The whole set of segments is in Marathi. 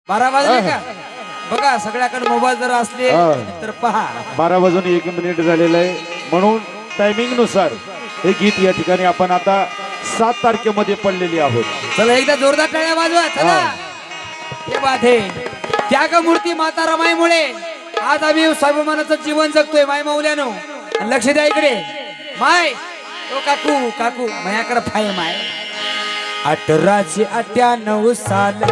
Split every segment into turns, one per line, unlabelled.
12 वाजले का बघा सगळ्याकडे मोबाईल जर असले तर पहा
12 वाजून 1 मिनिट झालेलं आहे म्हणून टायमिंग नुसार हे गीत या ठिकाणी आपण आता 7 तारखेमध्ये पडलेली आहोत.
चला एकदा जोरदार टाळ्या वाजवा चला. हे बात आहे त्याग मूर्ती माता रमाईमुळे आज आम्ही स्वाभिमानाचं जीवन जगतोय माय मौल्यानो. लक्ष द्या इकडे माय ओ काकू काकू माझ्याकडे फाय माय 1898 साल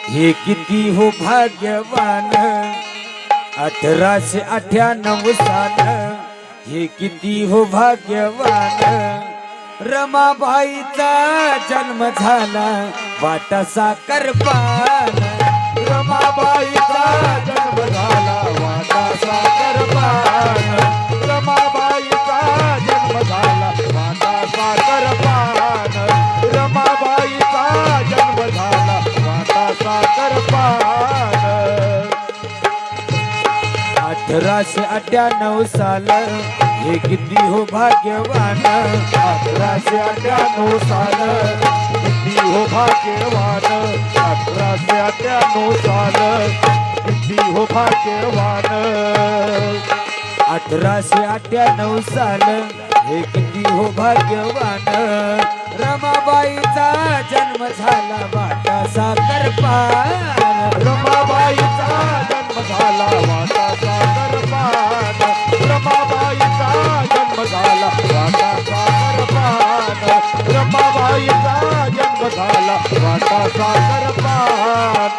हे किती हो भाग्यवान 1898 साल हे किती हो भाग्यवान रमाबाईचा जन्म झाला वाटा साखरपान
रमाबाईचा जन्म झाला वाटा साखरपान रमाबाईचा जन्म झाला वाटा साखरपान रमाबाईचा जन्म झाला वाटा साखरपान
1898 साल हे किती हो भाग्यवान
1898 साल किती हो भाग्यवान 1898 साल किती हो भाग्यवान
1898 साल हे किती हो भाग्यवान रमाबाईचा जन्म झाला वाटा साखरपान
रमाबाईचा जन्म झाला वाटा साखरपान रमाबाईचा जन्म झाला वाटा साखरपान रमाबाईचा जन्म झाला वाटा साखरपान